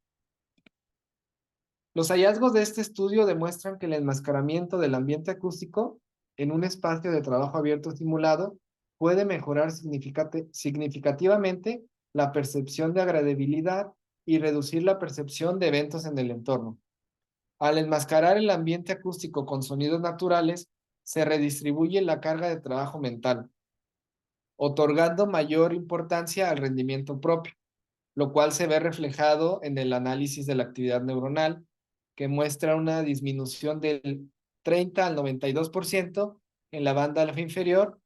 Los hallazgos de este estudio demuestran que el enmascaramiento del ambiente acústico en un espacio de trabajo abierto simulado puede mejorar significativamente la percepción de agradabilidad y reducir la percepción de eventos en el entorno. Al enmascarar el ambiente acústico con sonidos naturales, se redistribuye la carga de trabajo mental, otorgando mayor importancia al rendimiento propio, lo cual se ve reflejado en el análisis de la actividad neuronal, que muestra una disminución del 30 al 92% en la banda alfa inferior,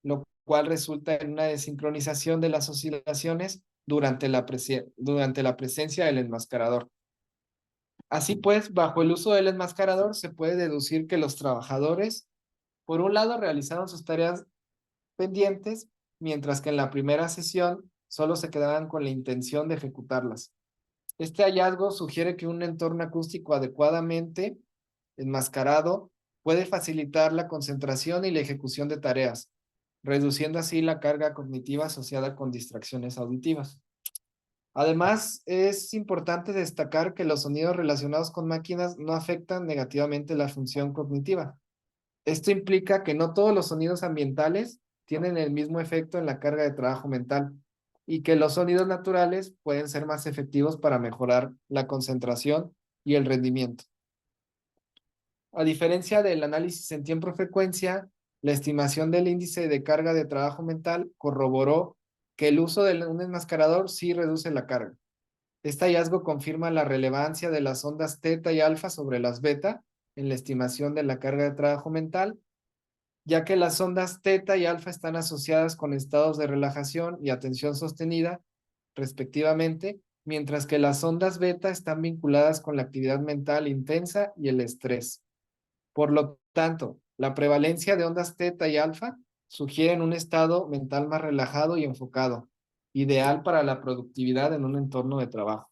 lo cual resulta en una desincronización de las oscilaciones durante la presencia del enmascarador. Así pues, bajo el uso del enmascarador se puede deducir que los trabajadores, por un lado, realizaron sus tareas pendientes, mientras que en la primera sesión solo se quedaban con la intención de ejecutarlas. Este hallazgo sugiere que un entorno acústico adecuadamente enmascarado puede facilitar la concentración y la ejecución de tareas, reduciendo así la carga cognitiva asociada con distracciones auditivas. Además, es importante destacar que los sonidos relacionados con máquinas no afectan negativamente la función cognitiva. Esto implica que no todos los sonidos ambientales tienen el mismo efecto en la carga de trabajo mental y que los sonidos naturales pueden ser más efectivos para mejorar la concentración y el rendimiento. A diferencia del análisis en tiempo-frecuencia, la estimación del índice de carga de trabajo mental corroboró que el uso de un enmascarador sí reduce la carga. Este hallazgo confirma la relevancia de las ondas teta y alfa sobre las beta en la estimación de la carga de trabajo mental, ya que las ondas teta y alfa están asociadas con estados de relajación y atención sostenida, respectivamente, mientras que las ondas beta están vinculadas con la actividad mental intensa y el estrés. Por lo tanto, la prevalencia de ondas teta y alfa sugieren un estado mental más relajado y enfocado, ideal para la productividad en un entorno de trabajo.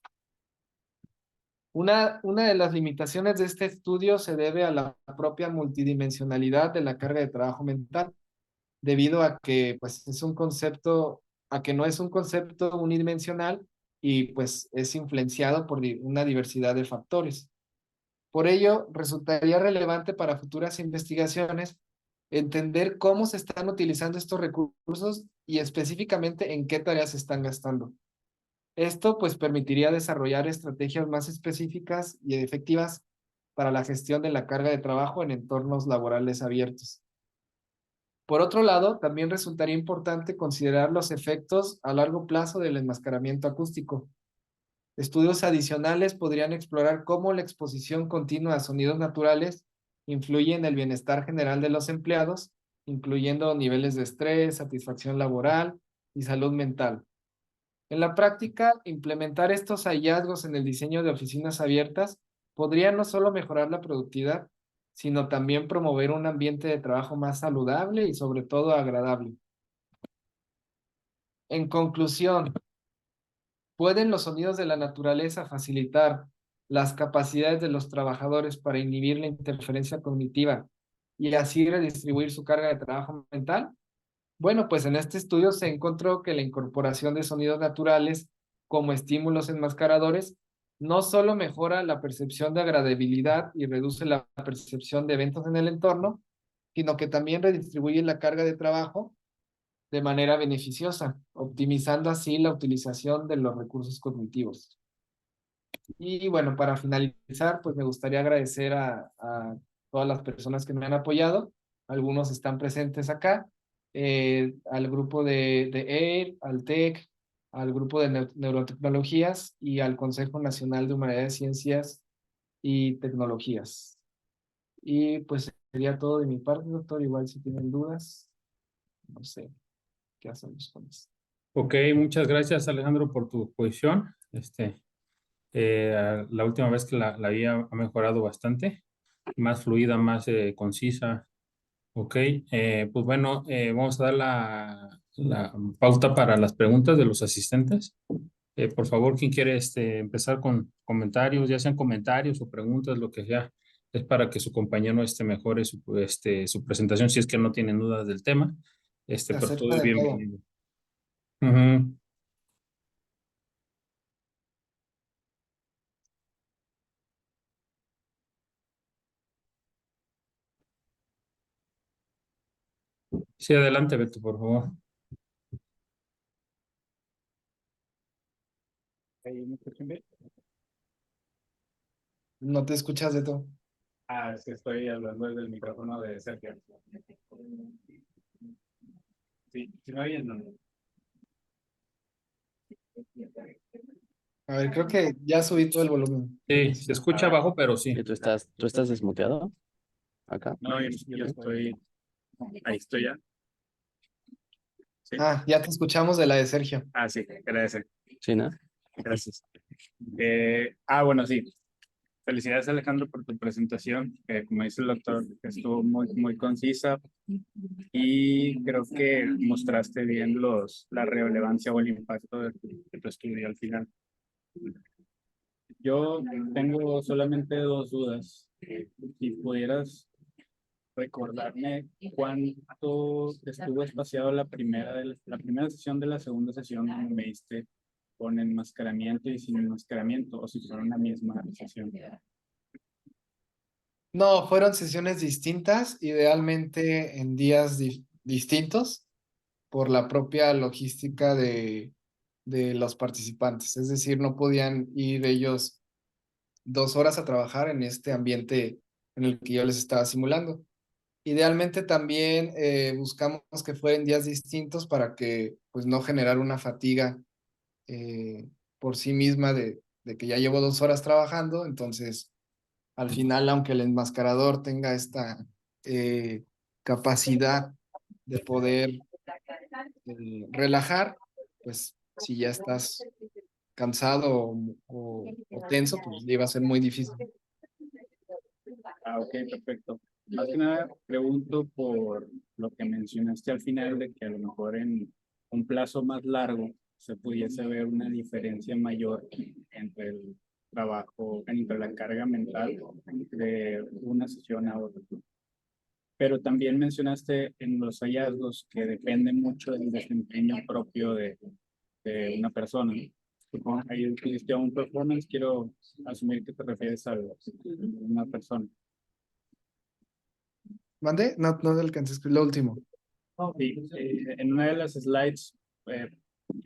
Una de las limitaciones de este estudio se debe a la propia multidimensionalidad de la carga de trabajo mental, debido a que pues, a que no es un concepto unidimensional y pues es influenciado por una diversidad de factores. Por ello, resultaría relevante para futuras investigaciones entender cómo se están utilizando estos recursos y específicamente en qué tareas se están gastando. Esto pues permitiría desarrollar estrategias más específicas y efectivas para la gestión de la carga de trabajo en entornos laborales abiertos. Por otro lado, también resultaría importante considerar los efectos a largo plazo del enmascaramiento acústico. Estudios adicionales podrían explorar cómo la exposición continua a sonidos naturales influye en el bienestar general de los empleados, incluyendo niveles de estrés, satisfacción laboral y salud mental. En la práctica, implementar estos hallazgos en el diseño de oficinas abiertas podría no solo mejorar la productividad, sino también promover un ambiente de trabajo más saludable y sobre todo agradable. En conclusión, ¿pueden los sonidos de la naturaleza facilitar las capacidades de los trabajadores para inhibir la interferencia cognitiva y así redistribuir su carga de trabajo mental? Bueno, pues en este estudio se encontró que la incorporación de sonidos naturales como estímulos enmascaradores no solo mejora la percepción de agradabilidad y reduce la percepción de eventos en el entorno, sino que también redistribuye la carga de trabajo de manera beneficiosa, optimizando así la utilización de los recursos cognitivos. Y bueno, para finalizar, pues me gustaría agradecer a todas las personas que me han apoyado. Algunos están presentes acá, al grupo de AIR, al TEC, al grupo de neurotecnologías y al Consejo Nacional de Humanidades, Ciencias y Tecnologías. Y pues sería todo de mi parte, doctor. Igual si tienen dudas, no sé qué hacemos con eso. Ok, muchas gracias Alejandro por tu exposición. La última vez que la vi ha mejorado bastante, más fluida, más concisa. Ok, pues bueno, vamos a dar la pauta para las preguntas de los asistentes. Por favor, ¿quién quiere empezar con comentarios, ya sean comentarios o preguntas, lo que sea? Es para que su compañero mejore su presentación si es que no tienen dudas del tema. Pero todo Acerca es de todo. bienvenido. Ujú. Sí, adelante, Beto, por favor. ¿Ahí me escuchan bien? No te escuchas de todo. Ah, es que estoy hablando desde el micrófono de Sergio. Sí, ¿sí me oyen? No. A ver, creo que ya subí todo el volumen. Sí, se A escucha ver, bajo, pero sí. ¿Y tú estás desmuteado acá? no, yo estoy, ahí estoy ya. Sí. Ah, ya te escuchamos de la de Sergio. Ah, sí, gracias. Sí, ¿no? Gracias. Bueno, sí. Felicidades, Alejandro, por tu presentación. Como dice el doctor, estuvo muy concisa y creo que mostraste bien la relevancia o el impacto de tu estudio al final. Yo tengo solamente dos dudas. Si pudieras recordarme cuánto estuvo espaciado la primera sesión de la segunda sesión donde me diste con enmascaramiento y sin enmascaramiento, o si fueron la misma sesión. No, fueron sesiones distintas, idealmente en días distintos por la propia logística de los participantes. Es decir, no podían ir ellos 2 horas a trabajar en este ambiente en el que yo les estaba simulando. Idealmente también buscamos que fueran días distintos para que pues no generar una fatiga por sí misma de que ya llevo 2 horas trabajando, entonces al final, aunque el enmascarador tenga esta capacidad de poder relajar, pues si ya estás cansado o tenso, pues iba a ser muy difícil. Ah, ok, perfecto. Más que nada, pregunto por lo que mencionaste al final de que a lo mejor en un plazo más largo se pudiese ver una diferencia mayor entre el trabajo, entre la carga mental de una sesión a otra. Pero también mencionaste en los hallazgos que depende mucho del desempeño propio de una persona. Supongo que ahí utilizaste un performance, quiero asumir que te refieres a una persona. ¿Mande? No, no alcancé a escribir lo último. Sí, en una de las slides eh,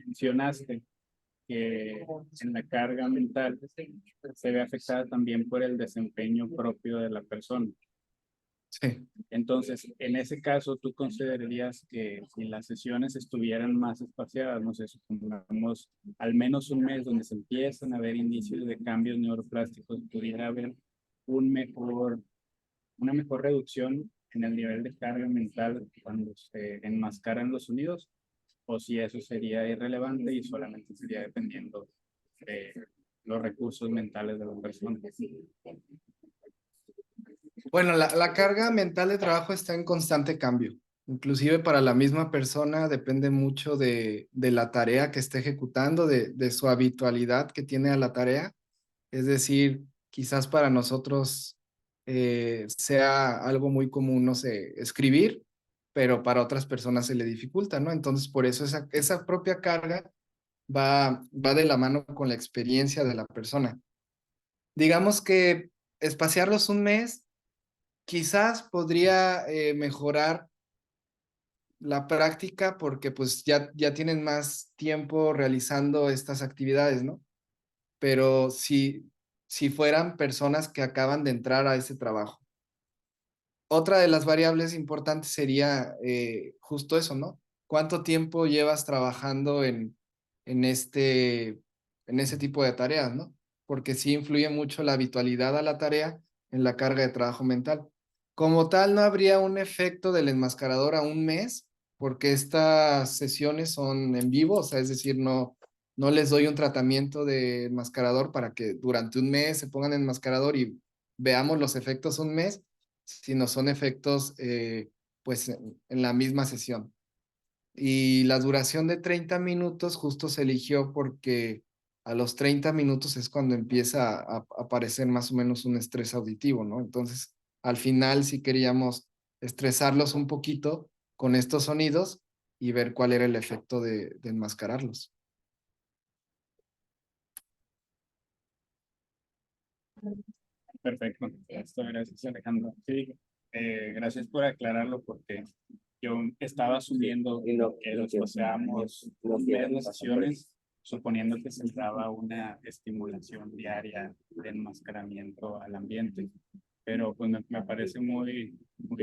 mencionaste que en la carga mental se ve afectada también por el desempeño propio de la persona. Sí. Entonces, en ese caso, ¿tú considerarías que si las sesiones estuvieran más espaciadas, no sé, supongamos al menos un mes donde se empiezan a ver indicios de cambios neuroplásticos, pudiera haber una mejor reducción en el nivel de carga mental cuando se enmascaran los sonidos, o si eso sería irrelevante y solamente sería dependiendo de los recursos mentales de las personas? Bueno, la carga mental de trabajo está en constante cambio. Inclusive para la misma persona depende mucho de la tarea que esté ejecutando, de su habitualidad que tiene a la tarea. Es decir, quizás para nosotros sea algo muy común, no sé, escribir, pero para otras personas se le dificulta, ¿no? Entonces, por eso esa propia carga va de la mano con la experiencia de la persona. Digamos que espaciarlos un mes quizás podría mejorar la práctica porque pues ya tienen más tiempo realizando estas actividades, ¿no? Pero si fueran personas que acaban de entrar a ese trabajo. Otra de las variables importantes sería justo eso, ¿no? ¿Cuánto tiempo llevas trabajando en en ese tipo de tareas, ¿no? Porque sí influye mucho la habitualidad a la tarea en la carga de trabajo mental. Como tal, no habría un efecto del enmascarador a un mes, porque estas sesiones son en vivo, o sea, es decir, no les doy un tratamiento de enmascarador para que durante un mes se pongan enmascarador y veamos los efectos un mes, sino son efectos pues en la misma sesión. Y la duración de 30 minutos justo se eligió porque a los 30 minutos es cuando empieza a aparecer más o menos un estrés auditivo, ¿no? Entonces, al final sí queríamos estresarlos un poquito con estos sonidos y ver cuál era el efecto de enmascararlos. Perfecto. Esto, gracias, Alejandro. Sí, gracias por aclararlo porque yo estaba asumiendo que los paseábamos ver las sesiones, suponiendo que se daba una estimulación diaria de enmascaramiento al ambiente. Pero pues me parece muy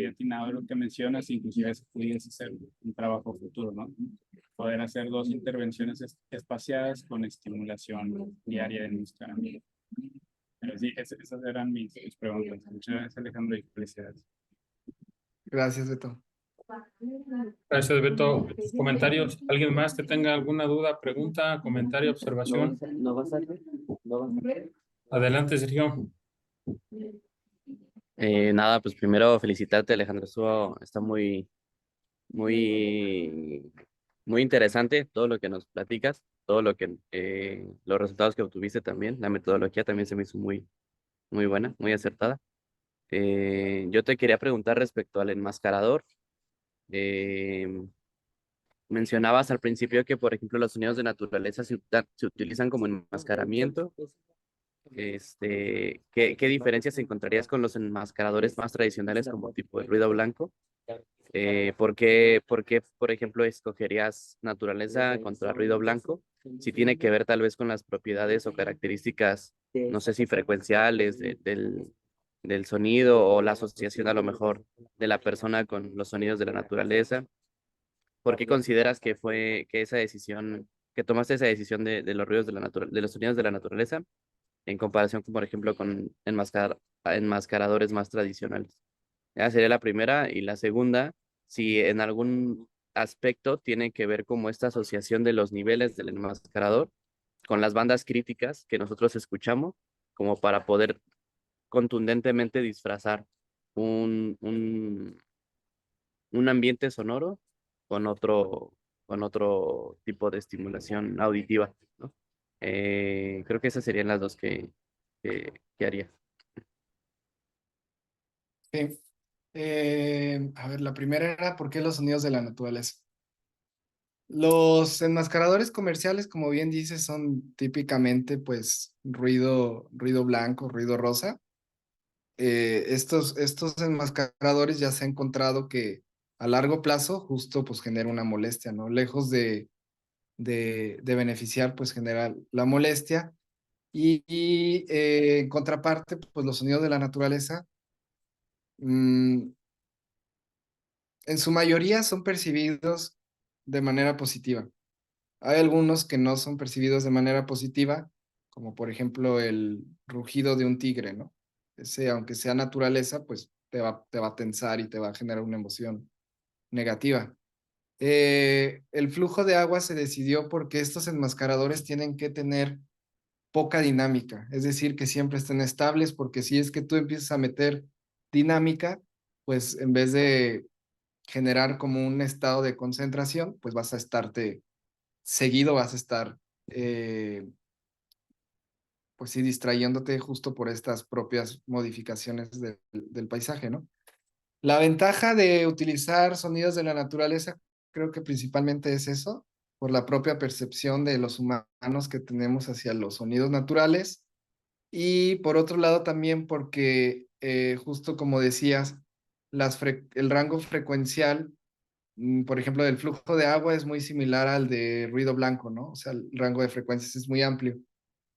atinado lo que mencionas, inclusive eso pudiese ser un trabajo futuro, ¿no? Poder hacer dos intervenciones espaciadas con estimulación diaria de enmascaramiento. Pero sí, esas eran mis preguntas. Muchas gracias, Alejandro, y felicidades. Gracias, Beto. Gracias, Beto. Comentarios. ¿Alguien más que tenga alguna duda, pregunta, comentario, observación? ¿No vas a ver? ¿No vas a ver? Adelante, Sergio. Nada, pues primero felicitarte, Alejandro. Está muy, muy interesante todo lo que nos platicas, todo lo que, los resultados que obtuviste también. La metodología también se me hizo muy buena, muy acertada. Yo te quería preguntar respecto al enmascarador. Eh, Mencionabas al principio que, por ejemplo, los sonidos de naturaleza se utilizan como enmascaramiento. ¿Qué diferencias encontrarías con los enmascaradores más tradicionales como tipo el ruido blanco? ¿Por qué, por ejemplo, escogerías naturaleza contra ruido blanco? Si tiene que ver tal vez con las propiedades o características, no sé si frecuenciales del sonido o la asociación a lo mejor de la persona con los sonidos de la naturaleza. ¿Por qué consideras que esa decisión, que tomaste esa decisión de los ruidos de los sonidos de la naturaleza en comparación con, por ejemplo, con enmascaradores más tradicionales? Esa sería la primera. Y la segunda, si en algún aspecto tiene que ver como esta asociación de los niveles del enmascarador con las bandas críticas que nosotros escuchamos, como para poder contundentemente disfrazar un, un, un ambiente sonoro con con otro tipo de estimulación auditiva, ¿no? Creo que esas serían las dos que haría. Sí. A ver, la primera era ¿por qué los sonidos de la naturaleza? Los enmascaradores comerciales, como bien dices, son típicamente pues ruido blanco, ruido rosa. Estos enmascaradores ya se ha encontrado que a largo plazo justo pues genera una molestia, ¿no? Lejos de beneficiar pues genera la molestia y en contraparte pues los sonidos de la naturaleza mm, en su mayoría son percibidos de manera positiva. Hay algunos que no son percibidos de manera positiva, como por ejemplo el rugido de un tigre, ¿no? Ese, aunque sea naturaleza, pues te va a tensar y te va a generar una emoción negativa. El flujo de agua se decidió porque estos enmascaradores tienen que tener poca dinámica, es decir, que siempre estén estables, porque si es que tú empiezas a meter dinámica, pues en vez de generar como un estado de concentración, pues vas a estarte seguido, vas a estar, pues sí, distrayéndote justo por estas propias modificaciones del paisaje, ¿no? La ventaja de utilizar sonidos de la naturaleza, creo que principalmente es eso, por la propia percepción de los humanos que tenemos hacia los sonidos naturales. Y por otro lado también porque, justo como decías, el rango frecuencial, por ejemplo, del flujo de agua es muy similar al de ruido blanco, ¿no? O sea, el rango de frecuencias es muy amplio.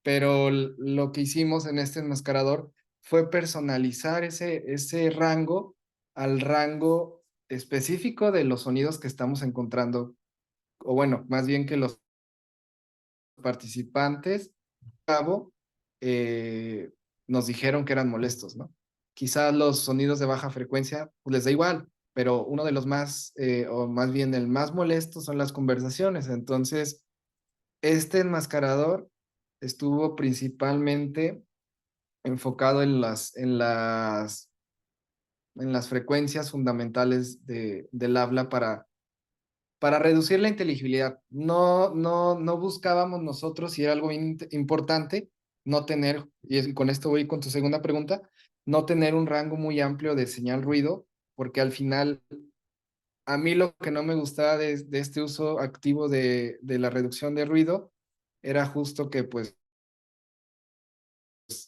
Pero lo que hicimos en este enmascarador fue personalizar ese rango al rango específico de los sonidos que estamos encontrando, o bueno, más bien que los participantes cabo, eh, nos dijeron que eran molestos, ¿no? Quizás los sonidos de baja frecuencia pues les da igual, pero uno de los más, o más bien el más molesto son las conversaciones. Entonces, este enmascarador estuvo principalmente enfocado en las frecuencias fundamentales del habla para reducir la inteligibilidad. No buscábamos nosotros, y era algo importante, no tener, y con esto voy con tu segunda pregunta, no tener un rango muy amplio de señal ruido, porque al final, a mí lo que no me gustaba de este uso activo de la reducción de ruido era justo que, pues,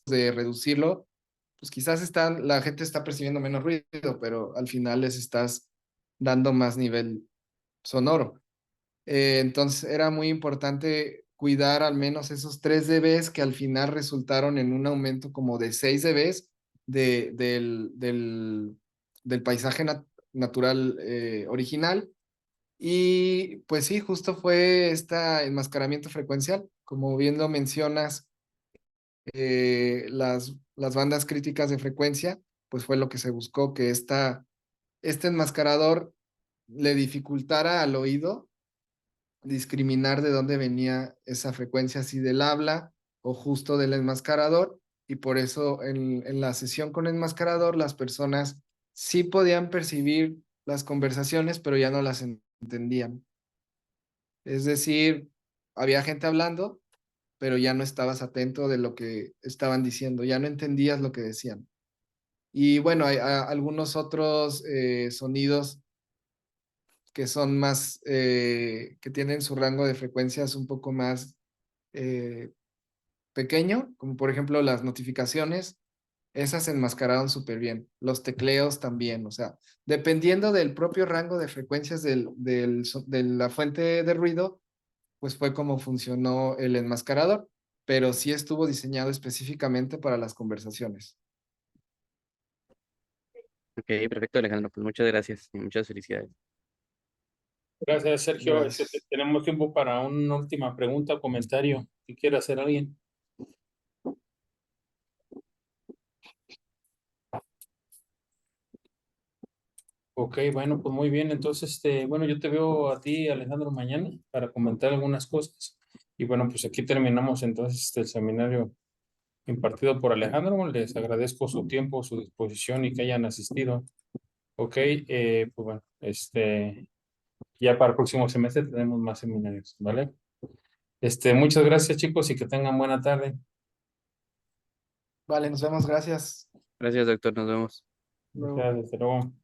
de reducirlo, pues quizás la gente está percibiendo menos ruido, pero al final les estás dando más nivel sonoro. Entonces era muy importante cuidar al menos esos 3 dBs que al final resultaron en un aumento como de 6 dBs del paisaje natural original. Y pues sí, justo fue este enmascaramiento frecuencial. Como bien lo mencionas, las bandas críticas de frecuencia, pues fue lo que se buscó, que este enmascarador le dificultara al oído discriminar de dónde venía esa frecuencia, si del habla o justo del enmascarador, y por eso en la sesión con enmascarador las personas sí podían percibir las conversaciones, pero ya no las entendían. Es decir, había gente hablando, pero ya no estabas atento de lo que estaban diciendo, ya no entendías lo que decían. Y bueno, hay algunos otros sonidos que son más, que tienen su rango de frecuencias un poco más eh, pequeño, como por ejemplo las notificaciones, esas se enmascararon súper bien. Los tecleos también, o sea, dependiendo del propio rango de frecuencias de la fuente de ruido, pues fue como funcionó el enmascarador, pero sí estuvo diseñado específicamente para las conversaciones. Ok, perfecto, Alejandro. Pues muchas gracias y muchas felicidades. Gracias, Sergio. Gracias. Tenemos tiempo para una última pregunta o comentario que quiera hacer alguien. Ok, bueno, pues muy bien. Entonces, bueno, yo te veo a ti, Alejandro, mañana para comentar algunas cosas. Y bueno, pues aquí terminamos entonces el seminario impartido por Alejandro. Les agradezco su tiempo, su disposición y que hayan asistido. Ok, pues bueno, ya para el próximo semestre tenemos más seminarios, ¿vale? Muchas gracias, chicos, y que tengan buena tarde. Vale, nos vemos, gracias. Gracias, doctor. Nos vemos. Luego. Gracias, hasta luego.